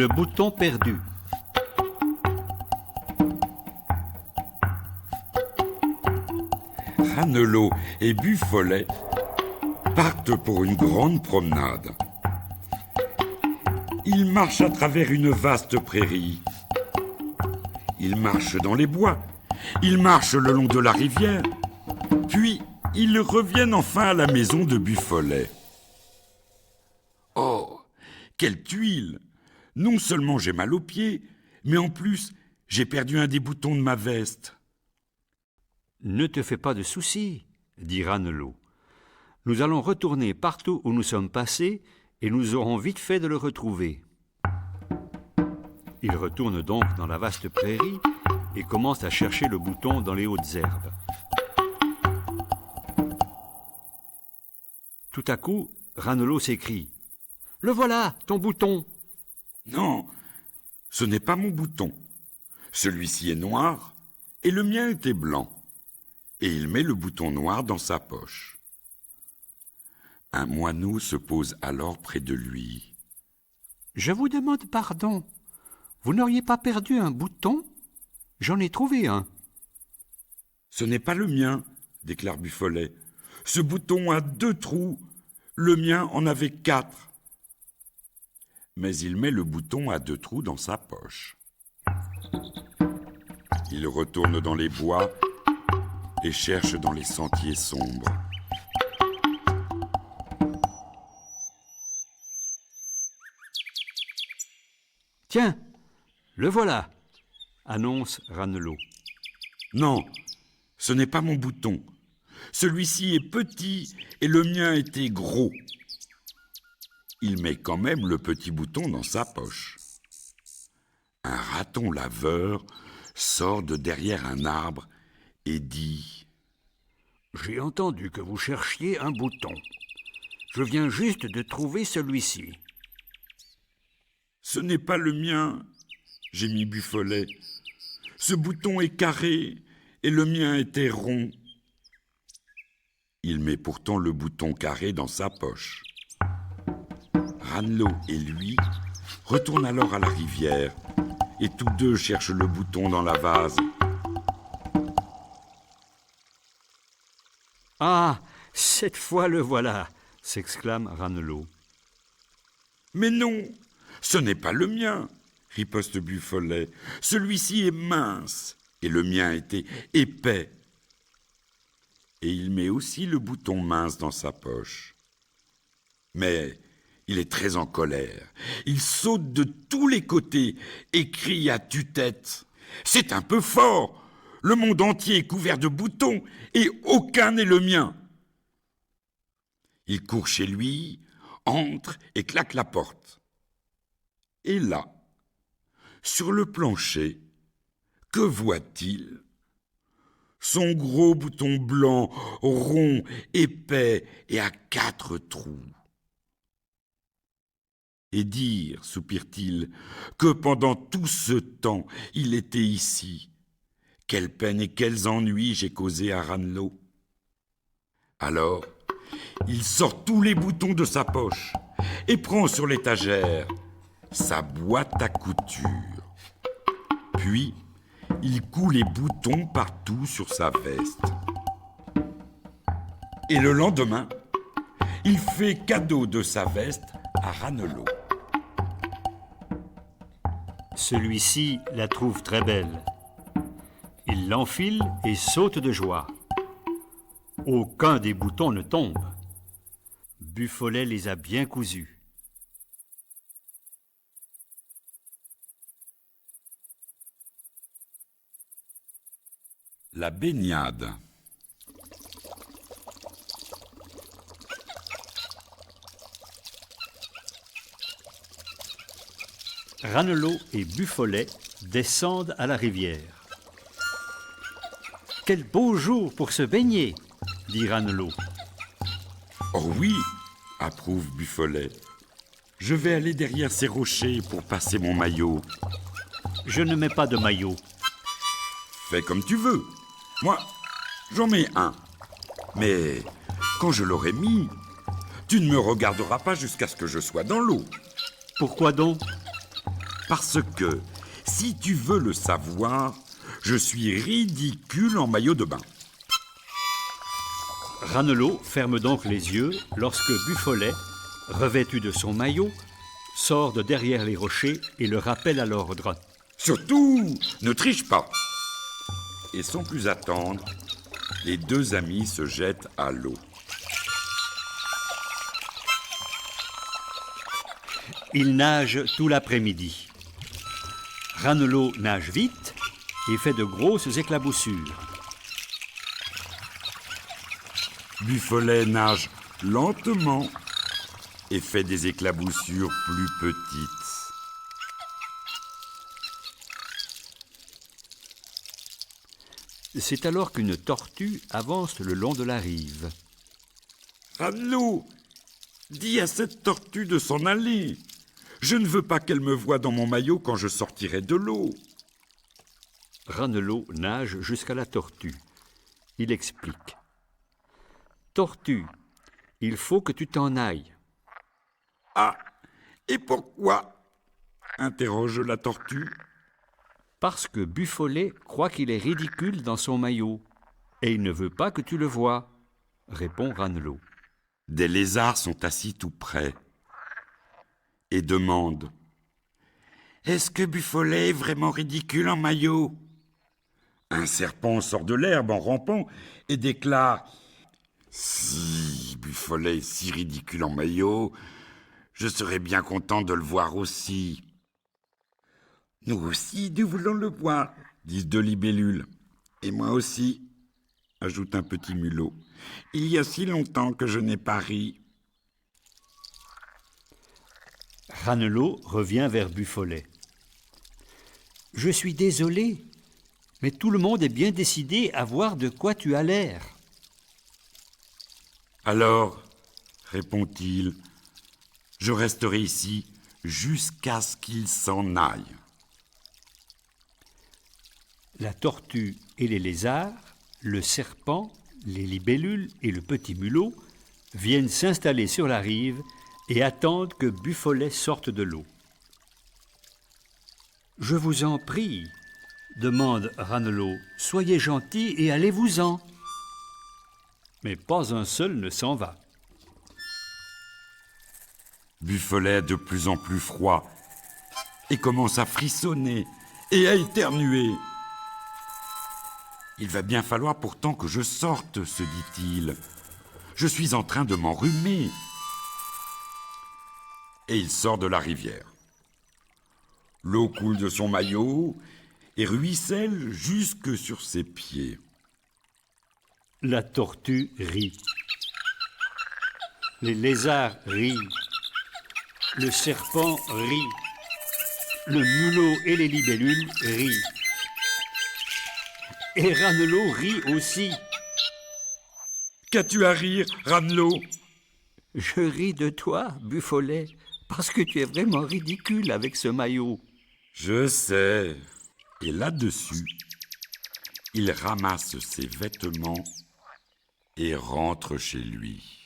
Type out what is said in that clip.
Le bouton perdu. Ranelot et Buffolet partent pour une grande promenade. Ils marchent à travers une vaste prairie. Ils marchent dans les bois. Ils marchent le long de la rivière. Puis, ils reviennent enfin à la maison de Buffolet. Oh, quelle tuile! Non seulement j'ai mal aux pieds, mais en plus, j'ai perdu un des boutons de ma veste. Ne te fais pas de soucis, dit Ranelot. Nous allons retourner partout où nous sommes passés et nous aurons vite fait de le retrouver. Il retourne donc dans la vaste prairie et commence à chercher le bouton dans les hautes herbes. Tout à coup, Ranelot s'écrie « Le voilà, ton bouton !» Non, ce n'est pas mon bouton. Celui-ci est noir et le mien était blanc. Et il met le bouton noir dans sa poche. Un moineau se pose alors près de lui. « Je vous demande pardon. Vous n'auriez pas perdu un bouton? J'en ai trouvé un. »« Ce n'est pas le mien, déclare Buffolet. Ce bouton a 2 trous. Le mien en avait 4. » Mais il met le bouton à 2 trous dans sa poche. Il retourne dans les bois et cherche dans les sentiers sombres. « Tiens, le voilà !» annonce Ranelot. « Non, ce n'est pas mon bouton. Celui-ci est petit et le mien était gros. » Il met quand même le petit bouton dans sa poche. Un raton laveur sort de derrière un arbre et dit « J'ai entendu que vous cherchiez un bouton. Je viens juste de trouver celui-ci. »« Ce n'est pas le mien, gémit Buffolet. Ce bouton est carré et le mien était rond. » Il met pourtant le bouton carré dans sa poche. Ranelot et lui retournent alors à la rivière et tous deux cherchent le bouton dans la vase. « Ah, cette fois le voilà !» s'exclame Ranelot. « Mais non, ce n'est pas le mien, riposte Buffolet. Celui-ci est mince et le mien était épais. » Et il met aussi le bouton mince dans sa poche. Mais il est très en colère. Il saute de tous les côtés et crie à tue-tête. « C'est un peu fort! Le monde entier est couvert de boutons et aucun n'est le mien !» Il court chez lui, entre et claque la porte. Et là, sur le plancher, que voit-il ? Son gros bouton blanc, rond, épais et à 4 trous. Et dire, soupire-t-il, que pendant tout ce temps, il était ici. Quelle peine et quels ennuis j'ai causés à Ranelot. Alors, il sort tous les boutons de sa poche et prend sur l'étagère sa boîte à couture. Puis, il coud les boutons partout sur sa veste. Et le lendemain, il fait cadeau de sa veste à Ranelot. Celui-ci la trouve très belle. Il l'enfile et saute de joie. Aucun des boutons ne tombe. Buffolet les a bien cousus. La baignade. Ranelot et Buffolet descendent à la rivière. « Quel beau jour pour se baigner !» dit Ranelot. « Oh oui !» approuve Buffolet. « Je vais aller derrière ces rochers pour passer mon maillot. »« Je ne mets pas de maillot. »« Fais comme tu veux. Moi, j'en mets un. Mais quand je l'aurai mis, tu ne me regarderas pas jusqu'à ce que je sois dans l'eau. » Pourquoi donc ? parce que, si tu veux le savoir, je suis ridicule en maillot de bain. Ranelot ferme donc les yeux lorsque Buffolet, revêtu de son maillot, sort de derrière les rochers et le rappelle à l'ordre. Surtout, ne triche pas. Et sans plus attendre, les deux amis se jettent à l'eau. Ils nagent tout l'après-midi. Ranelot nage vite et fait de grosses éclaboussures. Buffolet nage lentement et fait des éclaboussures plus petites. C'est alors qu'une tortue avance le long de la rive. Ranelot, dis à cette tortue de s'en aller. Je ne veux pas qu'elle me voie dans mon maillot quand je sortirai de l'eau. Ranelot nage jusqu'à la tortue. Il explique. Tortue, il faut que tu t'en ailles. Ah, et pourquoi? Interroge la tortue. Parce que Buffolet croit qu'il est ridicule dans son maillot, et il ne veut pas que tu le voies, répond Ranelot. Des lézards sont assis tout près et demandent « Est-ce que Buffolet est vraiment ridicule en maillot ?» Un serpent sort de l'herbe en rampant et déclare « Si Buffolet est si ridicule en maillot, je serais bien content de le voir aussi. » « Nous aussi, nous voulons le voir, » disent deux libellules. « Et moi aussi, » ajoute un petit mulot. « Il y a si longtemps que je n'ai pas ri. » Ranelot revient vers Buffolet. « Je suis désolé, mais tout le monde est bien décidé à voir de quoi tu as l'air. » « Alors, répond-il, je resterai ici jusqu'à ce qu'il s'en aille. » La tortue et les lézards, le serpent, les libellules et le petit mulot viennent s'installer sur la rive et attendent que Buffolet sorte de l'eau. « Je vous en prie, demande Ranelot, soyez gentil et allez-vous-en. » Mais pas un seul ne s'en va. Buffolet, de plus en plus froid, et commence à frissonner et à éternuer. « Il va bien falloir pourtant que je sorte, se dit-il. Je suis en train de m'enrhumer. » Et il sort de la rivière. L'eau coule de son maillot et ruisselle jusque sur ses pieds. La tortue rit. Les lézards rient. Le serpent rit. Le mulot et les libellules rient. Et Ranelot rit aussi. « Qu'as-tu à rire, Ranelot ?»« Je ris de toi, Buffolet, parce que tu es vraiment ridicule avec ce maillot. » »« Je sais. » Et là-dessus, il ramasse ses vêtements et rentre chez lui.